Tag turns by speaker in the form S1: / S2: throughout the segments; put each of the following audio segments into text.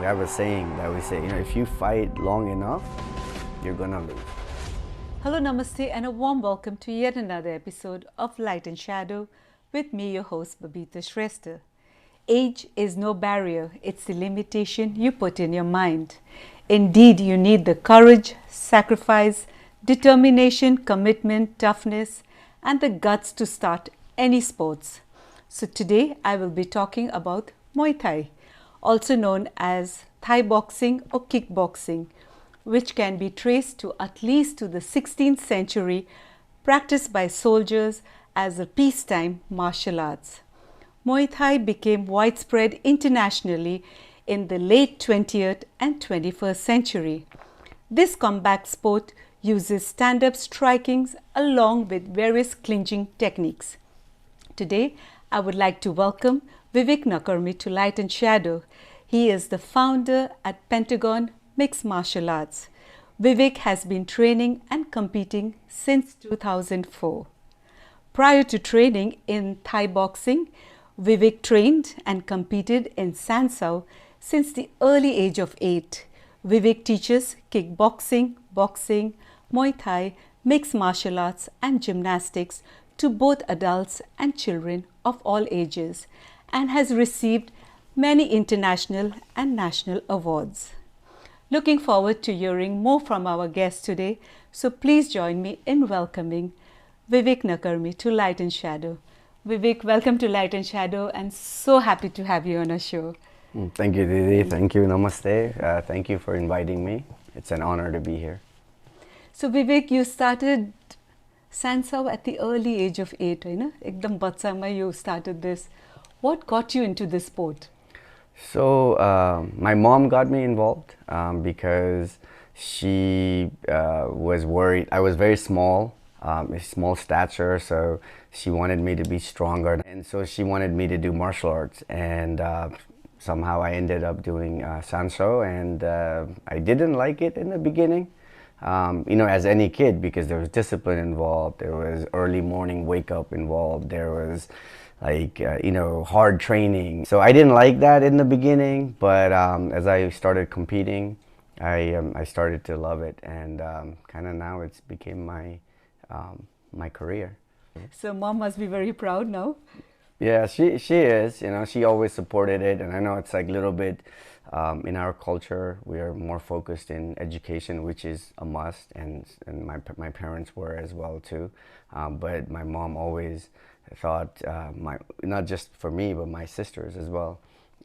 S1: We have a saying that we say, if you fight long enough, you're gonna lose.
S2: Hello, namaste, and a warm welcome to yet another episode of Light and Shadow with me, your host, Babita Shrestha. Age is no barrier, it's the limitation you put in your mind. Indeed, you need the courage, sacrifice, determination, commitment, toughness, and the guts to start any sports. So today, I will be talking about Muay Thai, also known as Thai boxing or kickboxing, which can be traced to at least to the 16th century, practiced by soldiers as a peacetime martial arts. Muay Thai became widespread internationally in the late 20th and 21st century. This combat sport uses stand-up strikings along with various clinching techniques. Today, I would like to welcome Vivek Nakarm to Light and Shadow. He is the founder at Pentagon Mixed Martial Arts. Vivek has been training and competing since 2004. Prior to training in Thai boxing, Vivek trained and competed in Sansao since the early age of 8. Vivek teaches kickboxing, boxing, Muay Thai, mixed martial arts and gymnastics to both adults and children of all ages and has received many international and national awards. Looking forward to hearing more from our guest today, so please join me in welcoming Vivek Nakarm to Light and Shadow. Vivek, welcome to Light and Shadow, and so happy to have you on our show.
S1: Thank you, Didi. Thank you. Namaste. Thank you for inviting me. It's an honor to be here.
S2: So Vivek, you started Sansao at the early age of 8, Ekdam bachcha mein you started this. What got you into this sport?
S1: So my mom got me involved because she was worried. I was very small, small stature, so she wanted me to be stronger. And so she wanted me to do martial arts. And somehow I ended up doing Sansho, and I didn't like it in the beginning. As any kid, because there was discipline involved, there was early morning wake up involved, there was hard training. So I didn't like that in the beginning, but as I started competing, I started to love it, and kind of now it's became my career.
S2: So mom must be very proud now.
S1: Yeah, she is. She always supported it, and I know it's like a little bit. In our culture, we are more focused in education, which is a must, and my parents were as well too. But my mom always thought, not just for me, but my sisters as well,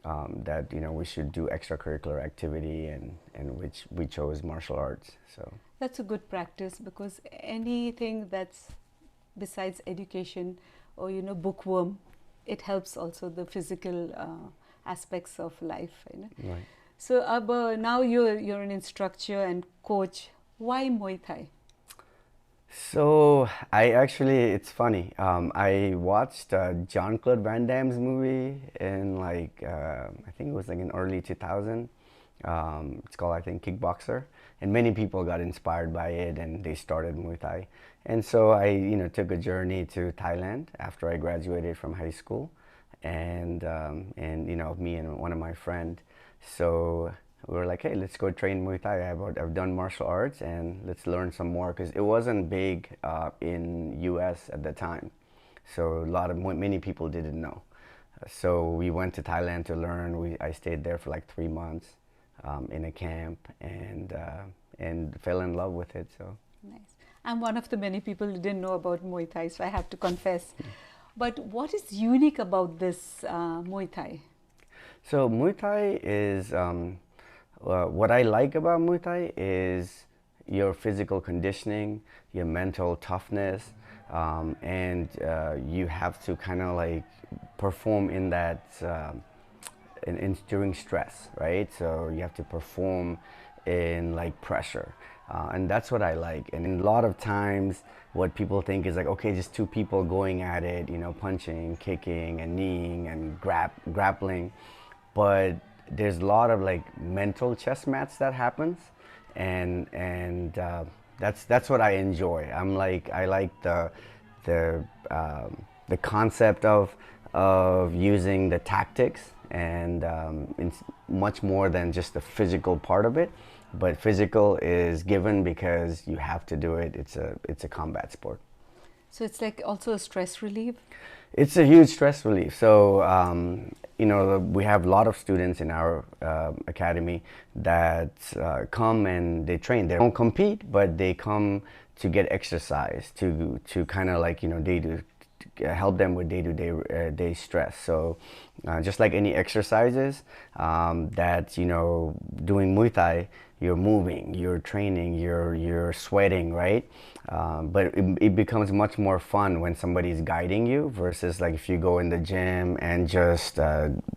S1: that we should do extracurricular activity, and which we chose martial arts. So
S2: that's a good practice, because anything that's besides education or bookworm, it helps also the physical aspects of life.
S1: Right.
S2: So now you're an instructor and coach. Why Muay Thai?
S1: So it's funny. I watched Jean-Claude Van Damme's movie in I think it was in early 2000. It's called, I think, Kickboxer, and many people got inspired by it and they started Muay Thai. And so I took a journey to Thailand after I graduated from high school, and me and one of my friends. So we were like, hey, let's go train Muay Thai. I've done martial arts, and let's learn some more, because it wasn't big in US at the time. So many people didn't know. So we went to Thailand to learn. I stayed there for 3 months in a camp, and fell in love with it. So
S2: nice. I'm one of the many people who didn't know about Muay Thai, so I have to confess. But what is unique about this Muay Thai?
S1: So Muay Thai is, what I like about Muay Thai is your physical conditioning, your mental toughness, and you have to kind of perform in that, during stress, right? So you have to perform in pressure. And that's what I like. And a lot of times what people think is okay, just two people going at it, punching, kicking, and kneeing, and grappling. But there's a lot of mental chess match that happens, and that's what I enjoy. I like the concept of using the tactics and it's much more than just the physical part of it. But physical is given because you have to do it. It's a combat sport.
S2: So it's like also a stress relief?
S1: It's a huge stress relief. So, we have a lot of students in our academy that come and they train. They don't compete, but they come to get exercise, to kind of like, help them with day-to-day day stress. So, just like any exercises, that, doing Muay Thai, you're moving, you're training, you're sweating, right? But it becomes much more fun when somebody's guiding you versus like if you go in the gym and just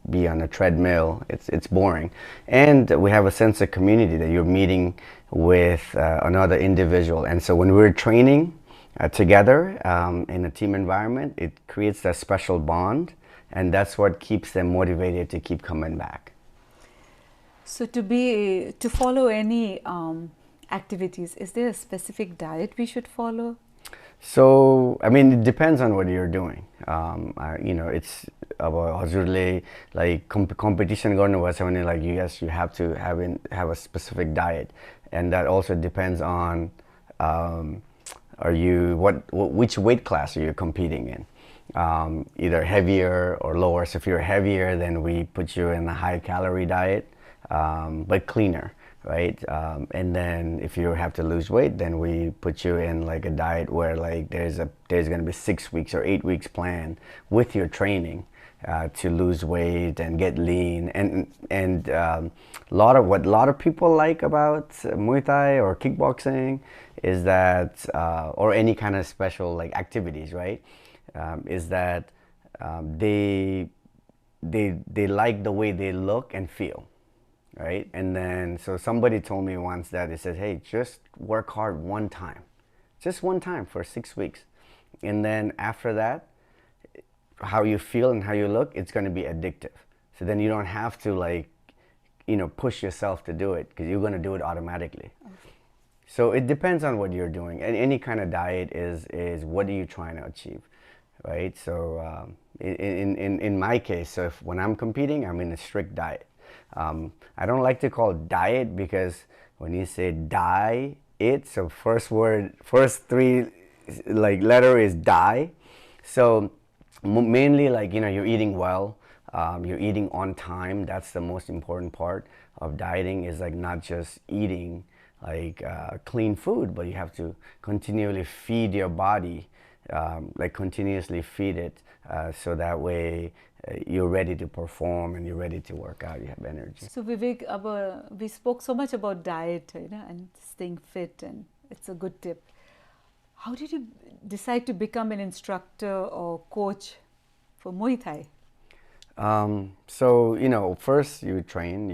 S1: be on a treadmill. It's boring. And we have a sense of community that you're meeting with another individual. And so when we're training together in a team environment, it creates that special bond, and that's what keeps them motivated to keep coming back.
S2: So to follow any activities, is there a specific diet we should follow?
S1: So, I mean, it depends on what you're doing. It's about hazurle like competition garnu bhaycha bhane, like yes, you have to have a specific diet, and that also depends on which weight class are you competing in. Either heavier or lower. So if you're heavier, then we put you in a high calorie diet, but cleaner, right? And then if you have to lose weight, then we put you in like a diet where like there's going to be 6 weeks or 8 weeks plan with your training to lose weight and get lean. And a lot of people like about Muay Thai or kickboxing is that, or any kind of special like activities, right? Is that they like the way they look and feel, right? And then so somebody told me once that they said, hey, just work hard just one time for 6 weeks, and then after that, how you feel and how you look, it's going to be addictive. So then you don't have to like push yourself to do it because you're going to do it automatically. Okay. So it depends on what you're doing, and any kind of diet is what are you trying to achieve, right? So in my case, so if when I'm competing, I'm in a strict diet. I don't like to call it diet because when you say diet, so first three like letter is die. So mainly like you're eating well, you're eating on time. That's the most important part of dieting, is like not just eating like clean food, but you have to continually feed your body, like continuously feed it, so that way you're ready to perform and you're ready to work out, you have energy.
S2: So Vivek, we spoke so much about diet, and staying fit, and it's a good tip. How did you decide to become an instructor or coach for Muay Thai?
S1: So first you train.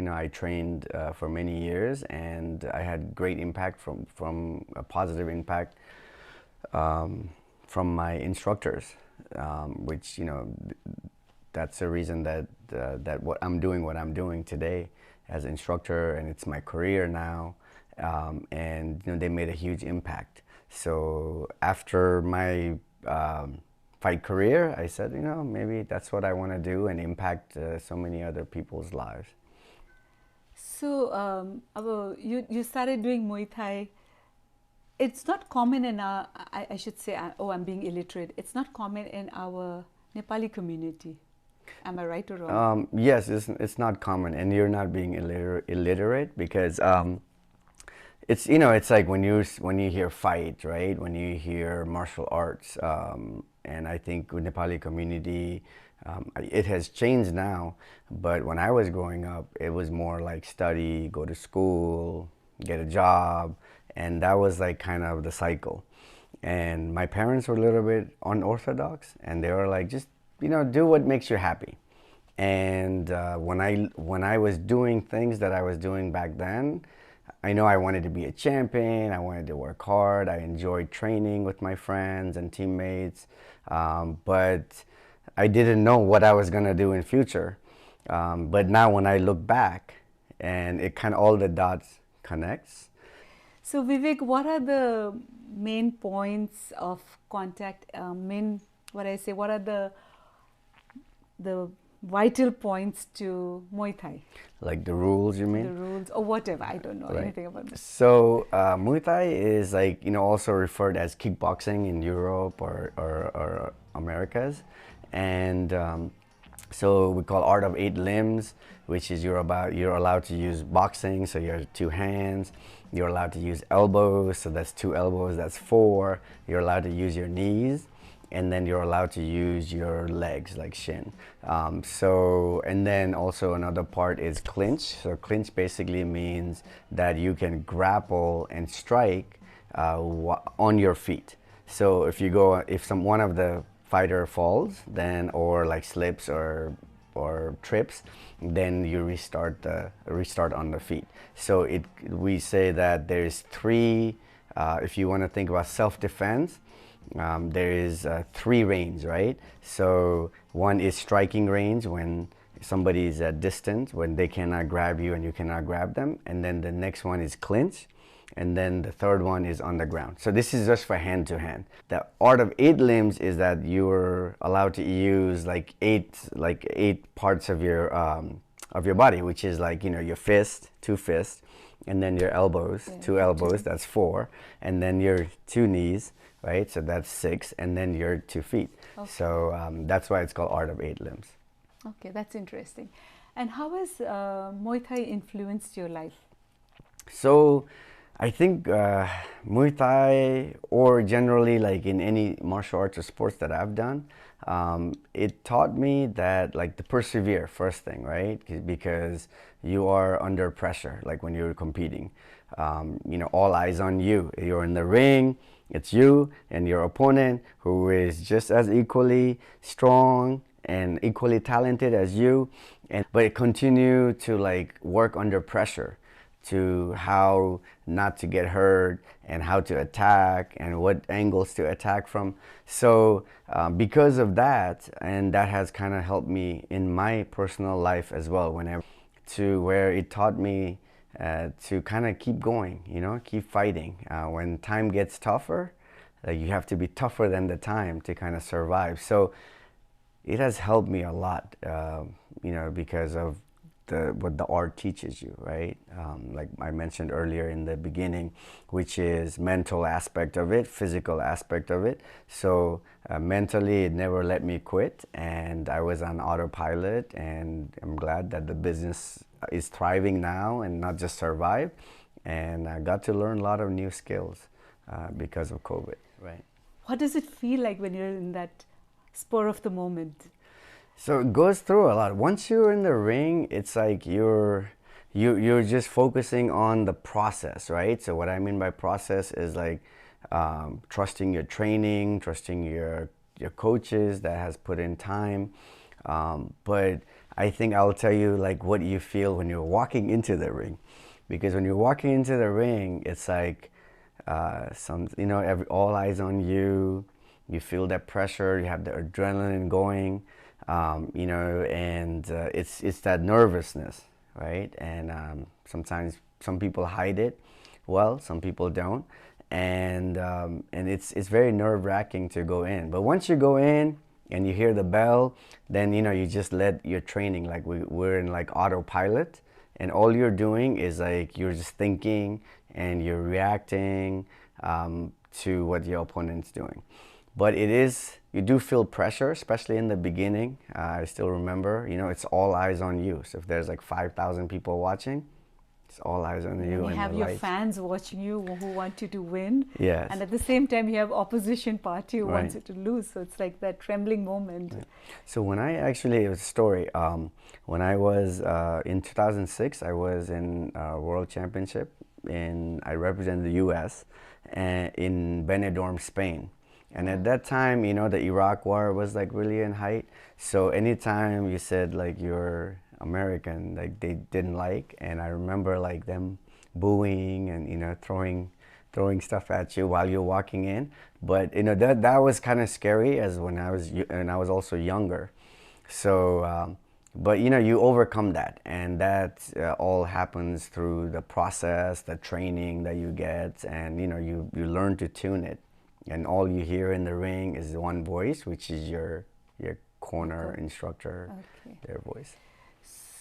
S1: I trained for many years, and I had great impact from a positive impact from my instructors, which that's the reason that what I'm doing today as instructor, and it's my career now, and they made a huge impact. So after my fight career, I said, maybe that's what I want to do and impact so many other people's lives.
S2: So you started doing Muay Thai. It's not common in our, I should say, I'm being illiterate. It's not common in our Nepali community. Am I right or wrong?
S1: Yes, it's not common, and you're not being illiterate because it's like when you hear fight, right? When you hear martial arts, and I think with Nepali community, it has changed now. But when I was growing up, it was more like study, go to school, get a job, and that was like kind of the cycle. And my parents were a little bit unorthodox, and they were like, just do what makes you happy. And when I was doing things that I was doing back then, I know I wanted to be a champion. I wanted to work hard. I enjoyed training with my friends and teammates, but I didn't know what I was gonna do in future. But now when I look back, and it kind of all the dots connects.
S2: So Vivek, what are the main points of contact? What are the vital points to Muay Thai?
S1: Like the rules, you
S2: The
S1: mean?
S2: rules or whatever. I don't know
S1: Right.
S2: anything about this.
S1: So Muay Thai is like, also referred as kickboxing in Europe or Americas, and so we call art of eight limbs, which is you're allowed to use boxing, so you have two hands. You're allowed to use elbows, so that's two elbows, that's four. You're allowed to use your knees, and then you're allowed to use your legs, like shin. And then also another part is clinch. So clinch basically means that you can grapple and strike on your feet. So if one of the fighter falls, then or like slips or trips, then you restart on the feet. So we say that there's three. If you want to think about self-defense, there is three range, right? So one is striking range, when somebody is at distance, when they cannot grab you and you cannot grab them. And then the next one is clinch. And then the third one is on the ground. So this is just for hand to hand. The art of eight limbs is that you're allowed to use like eight parts of your body, which is like, your fist, two fists, and then your elbows, two elbows, that's four, and then your two knees, right? So that's six, and then your 2 feet.
S2: Okay.
S1: So that's why it's called art of eight limbs.
S2: Okay, that's interesting. And how has Muay Thai influenced your life?
S1: So I think Muay Thai, or generally like in any martial arts or sports that I've done, it taught me that like to persevere, first thing, right? Because you are under pressure, like when you're competing. All eyes on you. You're in the ring, it's you and your opponent, who is just as equally strong and equally talented as you, but continue to like work under pressure, to how not to get hurt and how to attack and what angles to attack from. So because of that, and that has kind of helped me in my personal life as well, to where it taught me to kind of keep going, keep fighting. When time gets tougher, you have to be tougher than the time to kind of survive. So it has helped me a lot, because of what the art teaches you, right? Like I mentioned earlier in the beginning, which is mental aspect of it, physical aspect of it. So mentally, it never let me quit, and I was on autopilot, and I'm glad that the business is thriving now and not just survive. And I got to learn a lot of new skills because of COVID, right?
S2: What does it feel like when you're in that spur of the moment?
S1: So it goes through a lot. Once you're in the ring, it's like you're just focusing on the process, right? So what I mean by process is like trusting your training, trusting your coaches that has put in time. But I think I'll tell you like what you feel when you're walking into the ring, because when you're walking into the ring, it's like all eyes on you. You feel that pressure. You have the adrenaline going. It's that nervousness, right? And sometimes some people hide it well, some people don't, and it's very nerve-wracking to go in. But once you go in and you hear the bell, then you just let your training, like we're in like autopilot, and all you're doing is like you're just thinking and you're reacting to what your opponent's doing. But you do feel pressure, especially in the beginning. I still remember, it's all eyes on you. So if there's like 5,000 people watching, it's all eyes on you.
S2: You
S1: and
S2: have
S1: the
S2: your
S1: lights.
S2: fans watching you who want you to win.
S1: Yes.
S2: And at the same time, you have opposition party who
S1: Right.
S2: wants you to lose. So it's like that trembling moment.
S1: Right. So it was a story. When I was in 2006, I was in World Championship, I represented the U.S. In Benidorm, Spain. And at that time, the Iraq War was like really in height. So anytime you said like you're American, like they didn't like. And I remember like them booing and throwing stuff at you while you're walking in. But that was kind of scary and I was also younger. So but you overcome that, and that all happens through the process, the training that you get, and you learn to tune it. And all you hear in the ring is one voice, which is your corner
S2: Okay.
S1: instructor,
S2: Okay.
S1: their voice.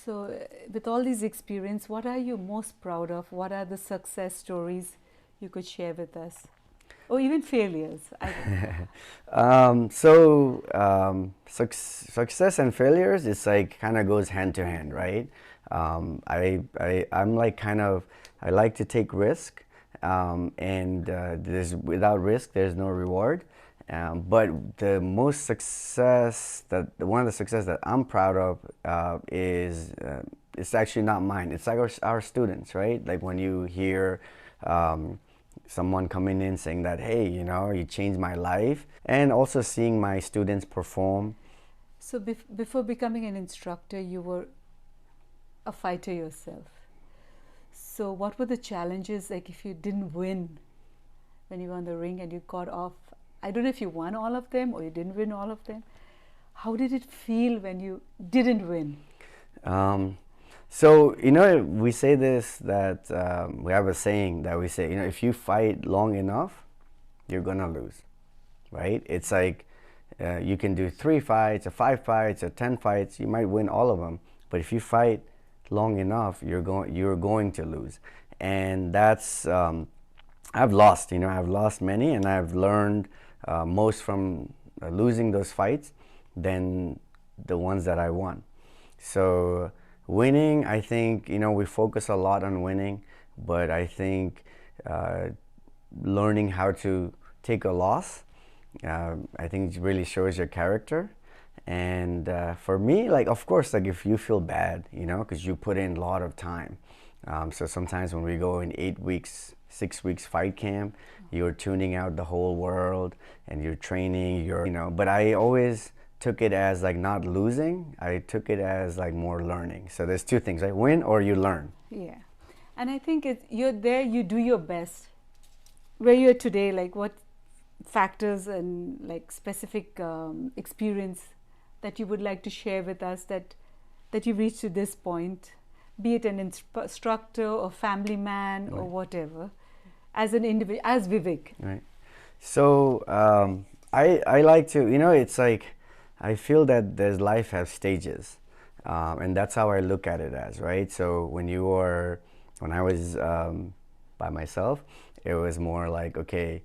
S2: So, with all these experience, what are you most proud of? What are the success stories you could share with us? Or even failures? I don't know.
S1: Success and failures, it's like kind of goes hand to hand, right? I'm like kind of, I like to take risk, and there's without risk, there's no reward. But the most success that one of the success that I'm proud of is it's actually not mine. It's like our students, right? Like when you hear someone coming in saying that, hey, you know, you changed my life, and also seeing my students perform.
S2: So, before becoming an instructor, you were a fighter yourself. So, what were the challenges like if you didn't win when you were on the ring and you got off? I don't know if you won all of them or you didn't win all of them. How did it feel when you didn't win?
S1: So, you know, we say this that we have a saying that we say, you know, if you fight long enough, you're gonna lose, right? It's like you can do 3 fights or 5 fights or 10 fights, you might win all of them, but if you fight long enough, you're going to lose, and that's I've lost, you know, I've lost many, and I've learned most from losing those fights than the ones that I won. So winning, I think, you know, we focus a lot on winning, but I think uh, learning how to take a loss, I think it really shows your character. And for me, like, of course, like if you feel bad, you know, because you put in a lot of time. So sometimes when we go in 8 weeks, 6 weeks fight camp, you're tuning out the whole world and you're training, you know, but I always took it as like not losing. I took it as like more learning. So there's two things, right? Win or you learn.
S2: Yeah. And I think you're there, you do your best. Where you're today, like what factors and like specific experience that you would like to share with us that you've reached to this point, be it an instructor or family man or
S1: Right.
S2: whatever, as an individual, as Vivek.
S1: Right. So I like to, you know, it's like I feel that there's life has stages, and that's how I look at it as, right? So when I was by myself, it was more like, okay,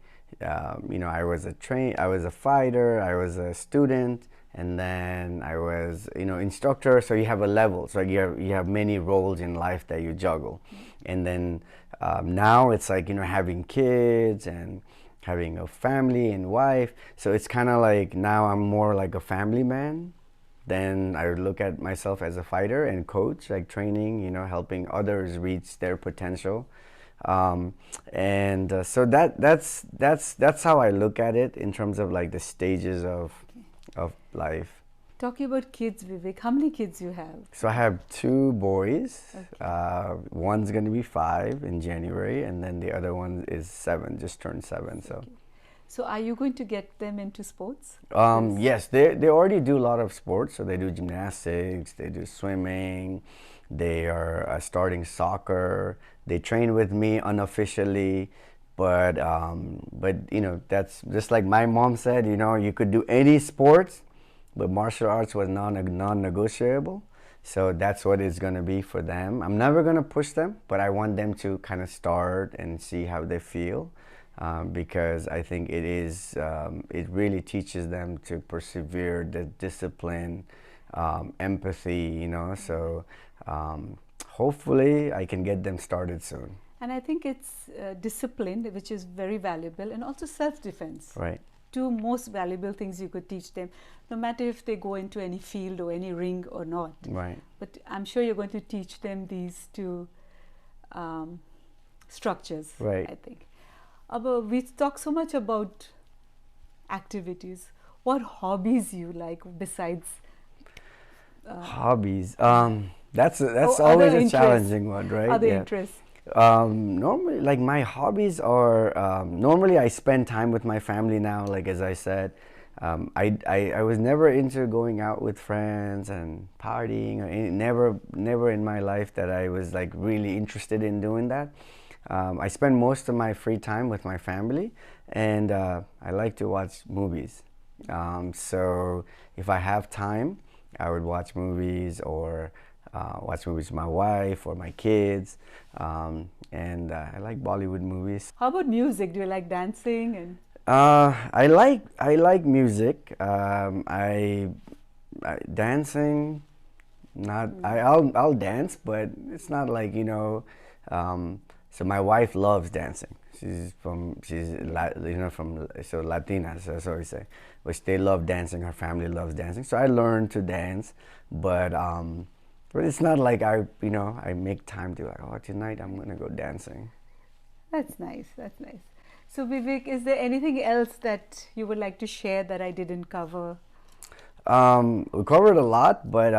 S1: you know, I was a fighter, I was a student, and then I was, you know, instructor. So you have a level, so you have many roles in life that you juggle, and then now it's like, you know, having kids and having a family and wife. So it's kind of like now I'm more like a family man. Then I would look at myself as a fighter and coach, like training, you know, helping others reach their potential. And so that's how I look at it in terms of like the stages of life.
S2: Talking about kids, Vivek, how many kids you have?
S1: So I have 2 boys.
S2: Okay.
S1: One's going to be 5 in January, and then the other one is 7, just turned 7. So,
S2: Okay. So are you going to get them into sports?
S1: yes, they already do a lot of sports. So they do gymnastics, they do swimming, they are starting soccer. They train with me unofficially, but you know, that's just like my mom said. You know, you could do any sports, but martial arts was non-negotiable. So that's what it's going to be for them. I'm never going to push them, but I want them to kind of start and see how they feel, because I think it really teaches them to persevere, the discipline, empathy, you know. So hopefully I can get them started soon.
S2: And I think it's discipline, which is very valuable, and also self-defense.
S1: Right.
S2: Two most valuable things you could teach them, no matter if they go into any field or any ring or not.
S1: Right.
S2: But I'm sure you're going to teach them these two structures,
S1: Right.
S2: I think. We talk so much about activities. What hobbies you like besides
S1: Hobbies. That's
S2: other
S1: always a
S2: interests.
S1: challenging one, right?
S2: Other
S1: Yeah.
S2: interests?
S1: Normally, like my hobbies are normally I spend time with my family now. Like as I said, I was never into going out with friends and partying. Or never in my life that I was like really interested in doing that. I spend most of my free time with my family, and I like to watch movies. So if I have time, I would watch movies or watch movies with my wife or my kids. And I like Bollywood movies.
S2: How about music? Do you like dancing? And
S1: I like music. I dancing. Not I'll dance, but it's not like so my wife loves dancing. From so Latina, so we say, which they love dancing. Her family loves dancing, so I learned to dance, but it's not like I make time to like, oh, tonight I'm gonna go dancing.
S2: that's nice. That's nice. So Vivek, is there anything else that you would like to share that I didn't cover?
S1: We covered a lot, but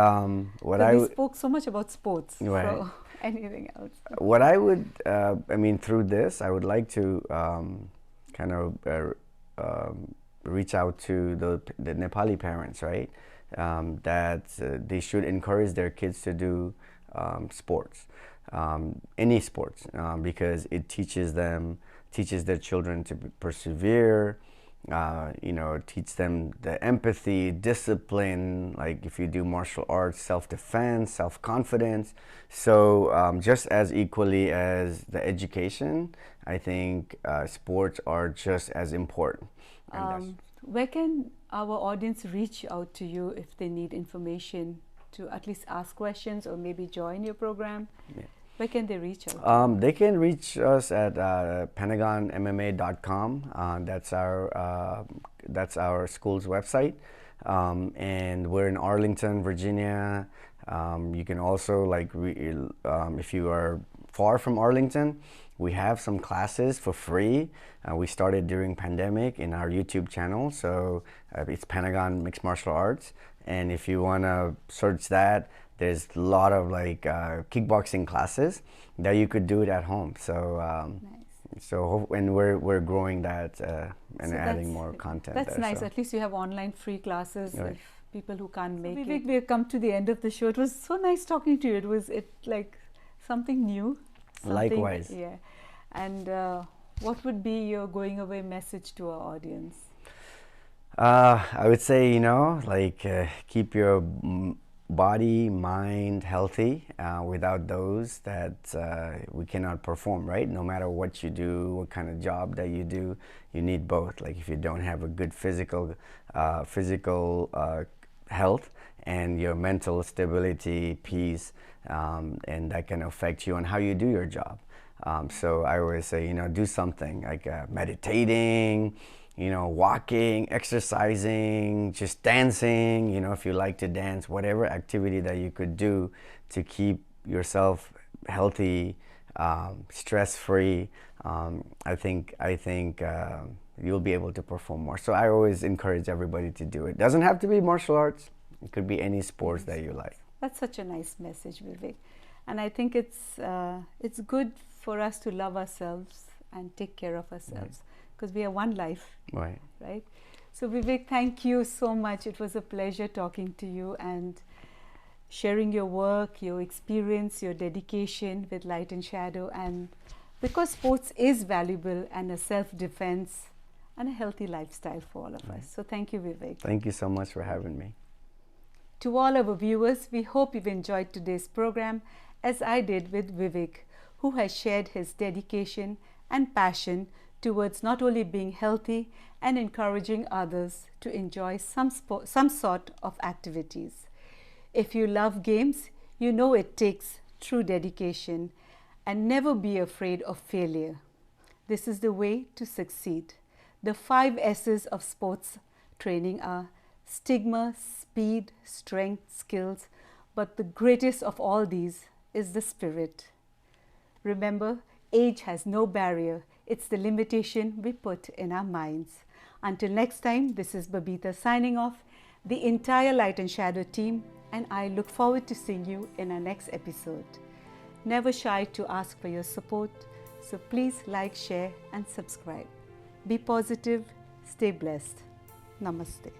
S1: what
S2: So
S1: I
S2: we
S1: would
S2: spoke so much about sports.
S1: Right.
S2: So anything else?
S1: what I would I mean through this I would like to kind of reach out to the Nepali parents, right? That they should encourage their kids to do sports, any sports, because it teaches their children to persevere. Teach them the empathy, discipline, like if you do martial arts, self-defense, self-confidence. So just as equally as the education, I think sports are just as important.
S2: Where can our audience reach out to you if they need information to at least ask questions or maybe join your program?
S1: Yeah.
S2: Where can they reach out?
S1: They can reach us at pentagonmma.com. That's our school's website, and we're in Arlington, Virginia. You can also if you are far from Arlington, we have some classes for free. We started during pandemic in our YouTube channel, so it's Pentagon Mixed Martial Arts. And if you want to search that, there's a lot of kickboxing classes that you could do it at home. So
S2: Nice.
S1: and we're growing that and
S2: So
S1: adding more content.
S2: That's
S1: there,
S2: nice.
S1: so.
S2: At least you have online free classes
S1: Right.
S2: if people who can't make it. We've come to the end of the show. It was so nice talking to you. It was like something new.
S1: Likewise.
S2: Yeah. And what would be your going away message to our audience?
S1: I would say keep your body, mind healthy. Without those, that we cannot perform, right? No matter what you do, what kind of job that you do, you need both. Like if you don't have a good physical health and your mental stability, peace, and that can affect you on how you do your job. So I always say, do something like meditating, walking, exercising, just dancing, if you like to dance, whatever activity that you could do to keep yourself healthy, stress-free, I think you'll be able to perform more. So I always encourage everybody to do it. Doesn't have to be martial arts. It could be any sports that you like.
S2: That's such a nice message, Vivek. And I think it's good for us to love ourselves and take care of ourselves because we are one life. Right? So Vivek, thank you so much. It was a pleasure talking to you and sharing your work, your experience, your dedication with Light and Shadow, and because sports is valuable and a self-defense and a healthy lifestyle for all of us. So thank you, Vivek.
S1: Thank you so much for having me.
S2: To all our viewers, we hope you've enjoyed today's program as I did with Vivek, who has shared his dedication and passion towards not only being healthy and encouraging others to enjoy some sort of activities. If you love games, you know it takes true dedication, and never be afraid of failure. This is the way to succeed. The 5 S's of sports training are stigma, speed, strength, skills, but the greatest of all these is the spirit. Remember, age has no barrier. It's the limitation we put in our minds. Until next time, this is Babita signing off, the entire Light and Shadow team, and I look forward to seeing you in our next episode. Never shy to ask for your support, so please like, share and subscribe. Be positive, stay blessed. Namaste.